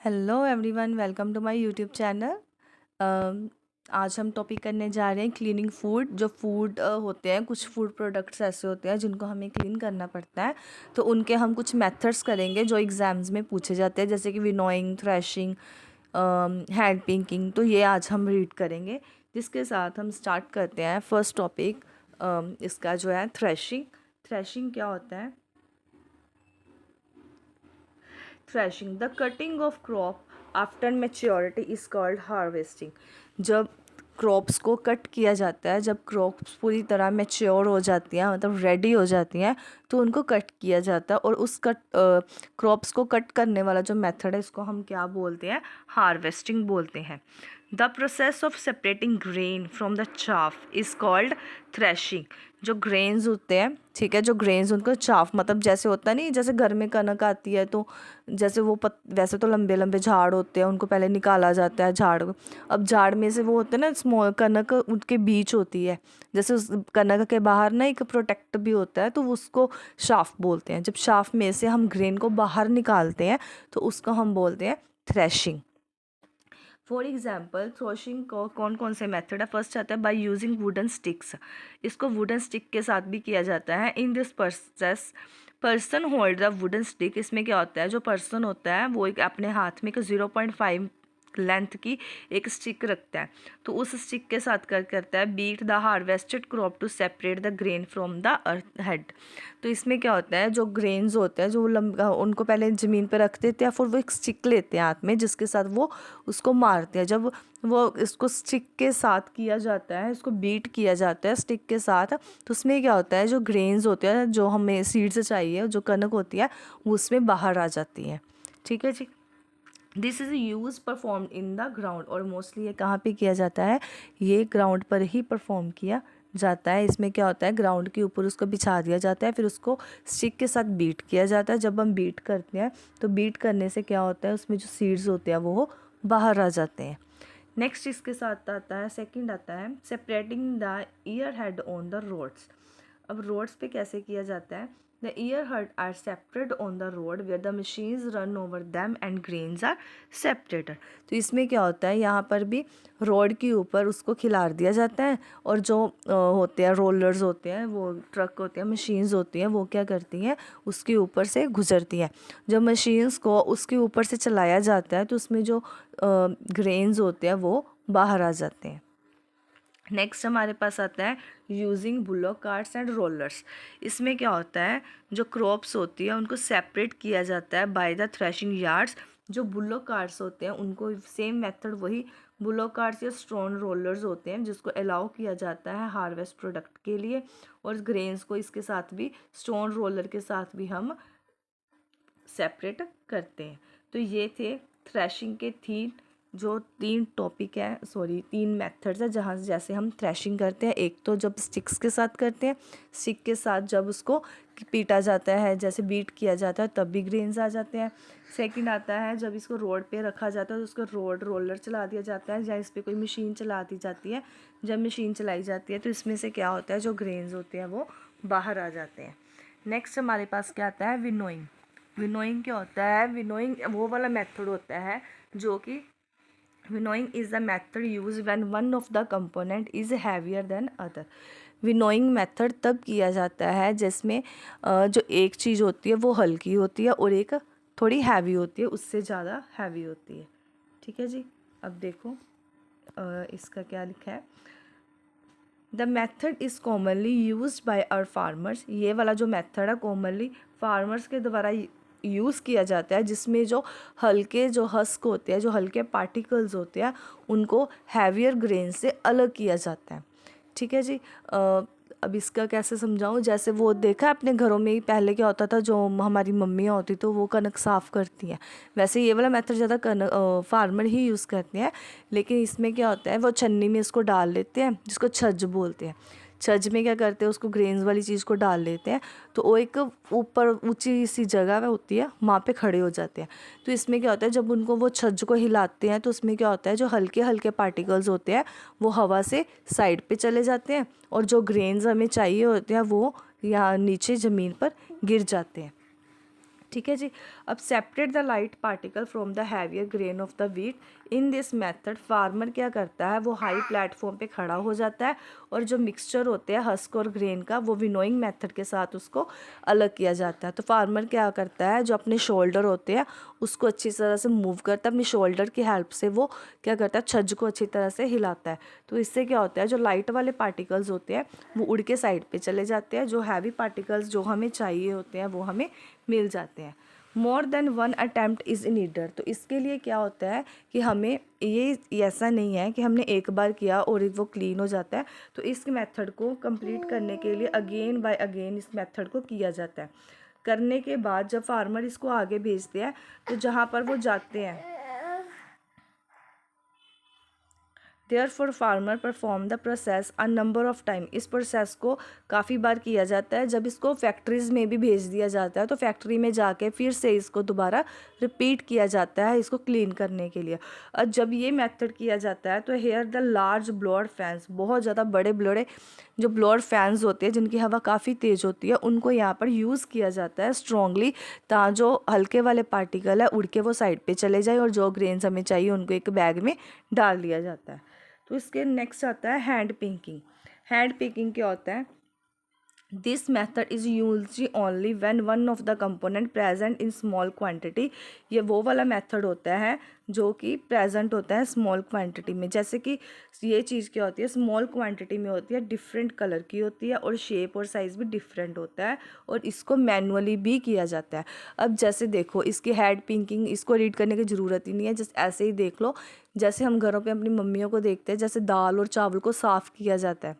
Hello everyone, welcome to my YouTube channel. आज हम topic करने जा रहे हैं क्लीनिंग फूड। जो फूड होते हैं, कुछ फूड प्रोडक्ट्स ऐसे होते हैं जिनको हमें क्लीन करना पड़ता है, तो उनके हम कुछ मेथड्स करेंगे जो एग्ज़ाम्स में पूछे जाते हैं, जैसे कि विनोइंग, थ्रेशिंग, हैंड पिंकिंग। तो ये आज हम रीड करेंगे, जिसके साथ हम स्टार्ट करते हैं फर्स्ट टॉपिक। इसका जो है थ्रेशिंग। थ्रेशिंग क्या होता है? Threshing, the cutting of crop after maturity is called harvesting. जब क्रॉप्स को कट किया जाता है, जब क्रॉप्स पूरी तरह मेच्योर हो जाती हैं, मतलब रेडी हो जाती हैं, तो उनको कट किया जाता है। और उस क्रॉप्स को कट करने वाला जो मेथड है, इसको हम क्या बोलते हैं? हार्वेस्टिंग बोलते हैं। The process of separating grain from the chaff is called threshing. जो ग्रेन्स होते हैं, ठीक है, जो ग्रेन्स उनको चाफ, मतलब जैसे होता नहीं, जैसे घर में कनक आती है तो जैसे वो वैसे तो लंबे लंबे झाड़ होते हैं, उनको पहले निकाला जाता है झाड़ को। अब झाड़ में से वो होते हैं ना स्मॉल कनक, उनके बीच होती है, जैसे उस कनक के बाहर ना एक प्रोटेक्ट भी होता है, तो उसको शाफ बोलते हैं। जब शाफ में से हम ग्रेन को बाहर निकालते हैं तो उसको हम बोलते हैं थ्रेशिंग। फॉर एग्जाम्पल, थ्रेशिंग को कौन कौन से मेथड है? फर्स्ट आता है बाय यूजिंग वुडन स्टिक्स। इसको वुडन स्टिक के साथ भी किया जाता है। In this process person hold the wooden stick. इसमें क्या होता है, जो पर्सन होता है वो एक अपने हाथ में एक 0.5 लेंथ की एक स्टिक रखता है, तो उस स्टिक के साथ कर करता है beat the harvested crop to separate the grain from the earth head. तो इसमें क्या होता है, जो ग्रेन्स होते हैं, जो लंबा, उनको पहले ज़मीन पर रख देते हैं, फिर वो एक स्टिक लेते हैं हाथ में, जिसके साथ वो उसको मारते हैं। जब वो इसको स्टिक के साथ किया जाता है, इसको बीट किया जाता है स्टिक के साथ, तो उसमें क्या होता है, जो ग्रेन्स होते हैं, जो हमें सीड्स चाहिए, जो कनक होती है, वो उसमें बाहर आ जाती है। ठीक है जी। This is use perform in the ground. और मोस्टली ये कहाँ पे किया जाता है? ये ग्राउंड पर ही परफॉर्म किया जाता है। इसमें क्या होता है, ग्राउंड के ऊपर उसको बिछा दिया जाता है, फिर उसको स्टिक के साथ बीट किया जाता है। जब हम बीट करते हैं तो बीट करने से क्या होता है, उसमें जो सीड्स होते हैं वो बाहर आ जाते हैं। नेक्स्ट इसके साथ आता है, सेकंड आता है separating the ear head on the roads. अब रोड्स पे कैसे किया जाता है? The ear head are separate on the road where the machines run over them and grains are separated. तो इसमें क्या होता है, यहाँ पर भी रोड के ऊपर उसको खिलार दिया जाता है, और जो होते हैं रोलर्स होते हैं, वो ट्रक होते हैं, मशीन्स होती हैं, वो क्या करती हैं, उसके ऊपर से गुजरती हैं। जब मशीन्स को उसके ऊपर से चलाया जाता है तो उसमें जो ग्रेन्स होते हैं वो बाहर आ जाते हैं। नेक्स्ट हमारे पास आता है using bullock carts and rollers. इसमें क्या होता है, जो क्रॉप्स होती है उनको सेपरेट किया जाता है बाय द थ्रेशिंग यार्ड्स। जो बुलॉक कार्ट्स होते हैं उनको सेम मेथड, वही बुलॉक कार्ट्स या स्टोन रोलर्स होते हैं, जिसको अलाउ किया जाता है हार्वेस्ट प्रोडक्ट के लिए। और ग्रेन्स को इसके साथ भी, स्टोन रोलर के साथ भी हम सेपरेट करते हैं। तो ये थे थ्रेशिंग के तीन टॉपिक है, सॉरी 3 मेथड्स है, जहाँ जैसे हम थ्रेशिंग करते हैं। एक तो जब स्टिक्स के साथ करते हैं, स्टिक के साथ जब उसको पीटा जाता है, जैसे बीट किया जाता है, तब भी ग्रेन्स आ जाते हैं। सेकंड आता है जब इसको रोड पे रखा जाता है, तो उसको रोलर चला दिया जाता है, या इस पर कोई मशीन चला दी जाती है। जब मशीन चलाई जाती है तो इसमें से क्या होता है, जो ग्रेन्स होते हैं वो बाहर आ जाते हैं। नेक्स्ट हमारे पास क्या आता है, विनोइंग। विनोइंग क्या होता है? विनोइंग वो वाला मेथड होता है जो कि winnowing is the method use when one of the component is heavier than other. Winnowing method तब किया जाता है जिसमें जो एक चीज़ होती है वो हल्की होती है और एक थोड़ी हैवी होती है, उससे ज़्यादा हैवी होती है। ठीक है जी। अब देखो इसका क्या लिखा है। The method is commonly use by our farmers. ये वाला जो मेथड है कॉमनली फार्मर्स के द्वारा यूज़ किया जाता है, जिसमें जो हल्के जो हस्क होते हैं, जो हल्के पार्टिकल्स होते हैं, उनको हैवियर ग्रेन से अलग किया जाता है। ठीक है जी। अब इसका कैसे समझाऊँ, जैसे वो देखा अपने घरों में ही पहले क्या होता था, जो हमारी मम्मियाँ होती तो वो कनक साफ़ करती हैं, वैसे ये वाला मेथड ज़्यादा फार्मर ही यूज़ करते हैं। लेकिन इसमें क्या होता है, वो छन्नी में इसको डाल लेते हैं, जिसको छज्ज बोलते हैं। छज्ज में क्या करते हैं, उसको ग्रेन्स वाली चीज़ को डाल लेते हैं, तो वो एक ऊपर ऊंची सी जगह में होती है, वहाँ पे खड़े हो जाते हैं। तो इसमें क्या होता है, जब उनको वो छज्ज को हिलाते हैं तो उसमें क्या होता है, जो हल्के हल्के पार्टिकल्स होते हैं वो हवा से साइड पे चले जाते हैं, और जो ग्रेन्स हमें चाहिए होते हैं वो यहाँ नीचे ज़मीन पर गिर जाते हैं। ठीक है जी। अब separate the light particle from the heavier grain of the wheat. In this method farmer क्या करता है, वो हाई प्लेटफॉर्म पे खड़ा हो जाता है और जो मिक्सचर होते हैं हस्क और ग्रेन का, वो विनोइंग मेथड के साथ उसको अलग किया जाता है। तो फार्मर क्या करता है, जो अपने शोल्डर होते हैं उसको अच्छी तरह से मूव करता है, अपनी शोल्डर की हेल्प से वो क्या करता है, छज्ज को अच्छी तरह से हिलाता है। तो इससे क्या होता है, जो लाइट वाले पार्टिकल्स होते हैं वो उड़ के साइड पे चले जाते हैं, जो हैवी पार्टिकल्स जो हमें चाहिए होते हैं वो हमें मिल जाते हैं। More than one attempt is needed. तो इसके लिए क्या होता है कि हमें ये ऐसा नहीं है कि हमने एक बार किया और वो क्लीन हो जाता है। तो इस मेथड को कंप्लीट करने के लिए अगेन बाय अगेन इस मेथड को किया जाता है। करने के बाद जब फार्मर इसको आगे भेजते हैं तो जहाँ पर वो जाते हैं, therefore farmer perform the process a number of time. इस प्रोसेस को काफ़ी बार किया जाता है। जब इसको फैक्ट्रीज़ में भी भेज दिया जाता है तो फैक्ट्री में जाके फिर से इसको दोबारा रिपीट किया जाता है इसको क्लीन करने के लिए। और जब ये मेथड किया जाता है तो here the large blower fans, बहुत ज़्यादा बड़े बड़े जो ब्लोअर फैंस होते हैं जिनकी हवा काफ़ी तेज़ होती है, उनको यहाँ पर यूज़ किया जाता है स्ट्रॉन्गली, ताकि जो हल्के वाले पार्टिकल है उड़ के वो साइड पे चले जाए और जो ग्रेन्स हमें चाहिए उनको एक बैग में डाल दिया जाता है। तो इसके नेक्स्ट आता है हैंड पिकिंग। हैंड पिकिंग क्या होता है, this method is usually only when one of the component present in small quantity. ये वो वाला मेथड होता है जो कि प्रेजेंट होता है स्मॉल क्वांटिटी में। जैसे कि ये चीज़ क्या होती है, स्मॉल क्वांटिटी में होती है, डिफरेंट कलर की होती है और शेप और साइज़ भी डिफरेंट होता है और इसको मैनुअली भी किया जाता है। अब जैसे देखो इसकी हैंड पिकिंग, इसको रीड करने की ज़रूरत ही नहीं है, जस्ट ऐसे ही देख लो। जैसे हम घरों पे अपनी मम्मियों को देखते हैं, जैसे दाल और चावल को साफ़ किया जाता है,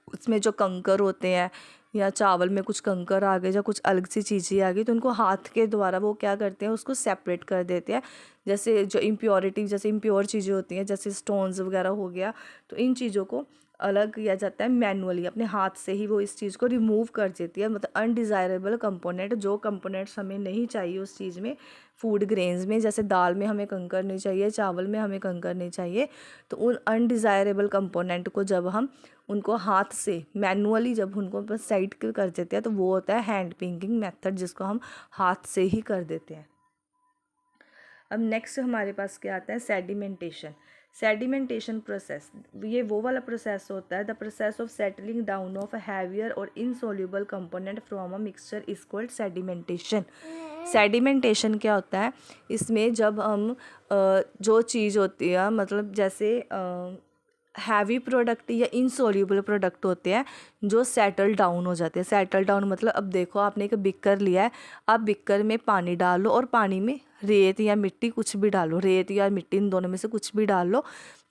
उसमें जो कंकर होते हैं या चावल में कुछ कंकर आ गए या कुछ अलग सी चीज़ें आ गई तो उनको हाथ के द्वारा वो क्या करते हैं, उसको सेपरेट कर देते हैं। जैसे जो इम्प्योरिटी, जैसे इम्प्योर चीज़ें होती हैं जैसे स्टोन्स वगैरह हो गया, तो इन चीज़ों को अलग किया जाता है मैनुअली, अपने हाथ से ही वो इस चीज़ को रिमूव कर देती है। मतलब अनडिज़ायरेबल कंपोनेंट, जो कंपोनेंट्स हमें नहीं चाहिए उस चीज़ में, फूड ग्रेन्स में, जैसे दाल में हमें कंकर नहीं चाहिए, चावल में हमें कंकर नहीं चाहिए, तो उन अनडिज़ायरेबल कंपोनेंट को जब हम उनको हाथ से मैनुअली जब उनको बस साइड कर देते हैं तो वो होता है हैंड पिकिंग मेथड, जिसको हम हाथ से ही कर देते हैं। अब नेक्स्ट हमारे पास क्या आता है, सेडिमेंटेशन। सेडिमेंटेशन प्रोसेस, ये वो वाला प्रोसेस होता है, the process of settling down of heavier और insoluble component from a mixture is called sedimentation. Sedimentation क्या होता है, इसमें जब हम जो चीज़ होती है, मतलब जैसे हैवी प्रोडक्ट या इनसोल्यूबल प्रोडक्ट होते हैं जो सेटल डाउन हो जाते हैं। सेटल डाउन मतलब अब देखो आपने एक बिक्कर लिया है, आप बिक्कर में पानी डाल लो और पानी में रेत या मिट्टी कुछ भी डालो, रेत या मिट्टी इन दोनों में से कुछ भी डाल लो।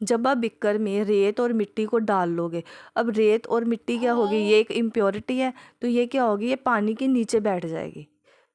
जब आप बिक्कर में रेत और मिट्टी को डाल लोगे, अब रेत और मिट्टी क्या होगी, ये एक इम्प्योरिटी है, तो ये क्या होगी, ये पानी के नीचे बैठ जाएगी।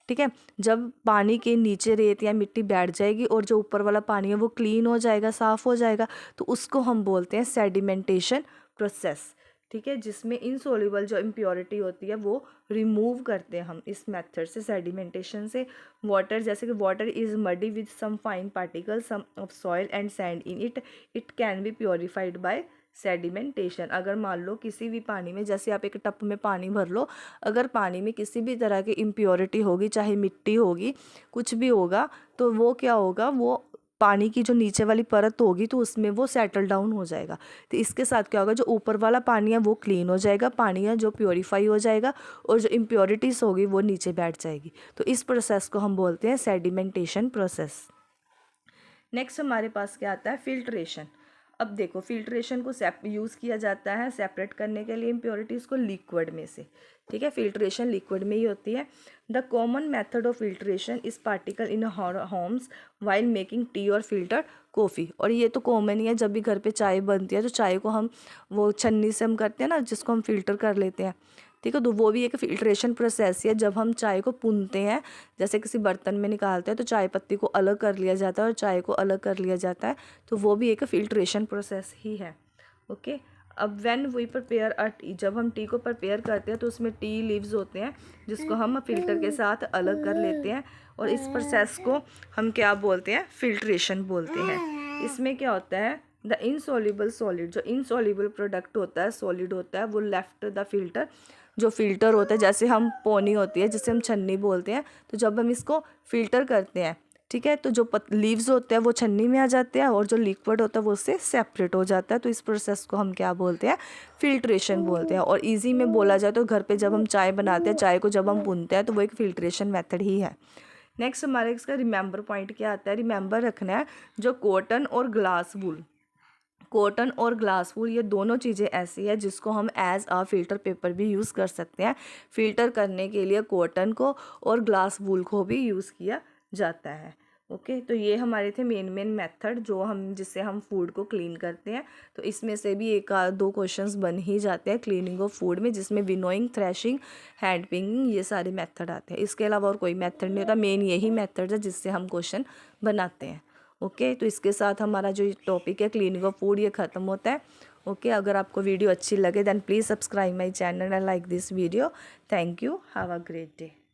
ठीक है, जब पानी के नीचे रेत या मिट्टी बैठ जाएगी और जो ऊपर वाला पानी है वो क्लीन हो जाएगा, साफ़ हो जाएगा, तो उसको हम बोलते हैं सेडिमेंटेशन प्रोसेस। ठीक है, जिसमें इनसोल्यूबल जो इम्प्योरिटी होती है वो रिमूव करते हैं हम इस मेथड से, सेडिमेंटेशन से। वाटर, जैसे कि water is muddy with some fine particle some of soil and sand in it, it can be purified by sedimentation. अगर मान लो किसी भी पानी में, जैसे आप एक टप में पानी भर लो, अगर पानी में किसी भी तरह की इम्प्योरिटी होगी, चाहे मिट्टी होगी, कुछ भी होगा, तो वो क्या होगा, वो पानी की जो नीचे वाली परत होगी तो उसमें वो सेटल डाउन हो जाएगा। तो इसके साथ क्या होगा, जो ऊपर वाला पानी है वो क्लीन हो जाएगा, पानी है जो प्योरीफाई हो जाएगा, और जो इम्प्योरिटीज़ होगी वो नीचे बैठ जाएगी। तो इस प्रोसेस को हम बोलते हैं सेडिमेंटेशन प्रोसेस। नेक्स्ट हमारे पास क्या आता है, फिल्ट्रेशन। अब देखो फिल्ट्रेशन को यूज़ किया जाता है सेपरेट करने के लिए इम्प्योरिटीज़ को लिक्विड में से। ठीक है, फिल्ट्रेशन लिक्विड में ही होती है। The common method of filtration is particle in Holmes while making tea और फिल्टर कॉफ़ी। और ये तो कॉमन ही है, जब भी घर पे चाय बनती है तो चाय को हम वो छन्नी से हम करते हैं ना, जिसको हम फिल्टर कर लेते हैं। ठीक है, तो वो भी एक फिल्ट्रेशन प्रोसेस है। जब हम चाय को पुनते हैं, जैसे किसी बर्तन में निकालते हैं, तो चाय पत्ती को अलग कर लिया जाता है और चाय को अलग कर लिया जाता है, तो वो भी एक फिल्ट्रेशन प्रोसेस ही है। ओके, अब when we prepare a tea, जब हम टी को प्रिपेयर करते हैं तो उसमें टी लीव्स होते हैं जिसको हम फिल्टर के साथ अलग कर लेते हैं, और इस प्रोसेस को हम क्या बोलते हैं, फिल्ट्रेशन बोलते हैं। इसमें क्या होता है, द इनसॉल्युबल सॉलिड, जो इनसॉल्युबल प्रोडक्ट होता है, सॉलिड होता है, वो लेफ्ट द फिल्टर जो फ़िल्टर होता है, जैसे हम पोनी होती है जिसे हम छन्नी बोलते हैं, तो जब हम इसको फ़िल्टर करते हैं, ठीक है, तो जो लीव्स होते हैं वो छन्नी में आ जाते हैं और जो लिक्विड होता है वो उससे सेपरेट हो जाता है। तो इस प्रोसेस को हम क्या बोलते हैं, फिल्ट्रेशन बोलते हैं। और इजी में बोला जाए तो घर पे जब हम चाय बनाते हैं, चाय को जब हम भूनते हैं, तो वो एक फिल्ट्रेशन मेथड ही है। नेक्स्ट हमारे इसका रिमेंबर पॉइंट क्या आता है, रिमेंबर रखना है जो कॉटन और ग्लास वूल, कॉटन और ग्लास वूल ये दोनों चीज़ें ऐसी है जिसको हम एज अ फ़िल्टर पेपर भी यूज़ कर सकते हैं। फ़िल्टर करने के लिए कॉटन को और ग्लास वूल को भी यूज़ किया जाता है। ओके, तो ये हमारे थे मेन मेथड जो हम जिससे हम फूड को क्लीन करते हैं। तो इसमें से भी एक दो क्वेश्चंस बन ही जाते हैं क्लीनिंग ऑफ फूड में, जिसमें विनोइंग, थ्रेशिंग, हैंड पिंगिंग ये सारे मेथड आते हैं। इसके अलावा और कोई मेथड नहीं होता, मेन यही मेथड है जिससे हम क्वेश्चन बनाते हैं। ओके, तो इसके साथ हमारा जो टॉपिक है क्लीनिंग ऑफ फूड ये ख़त्म होता है। ओके, अगर आपको वीडियो अच्छी लगे then please subscribe my channel and like this video. Thank you, have a great day.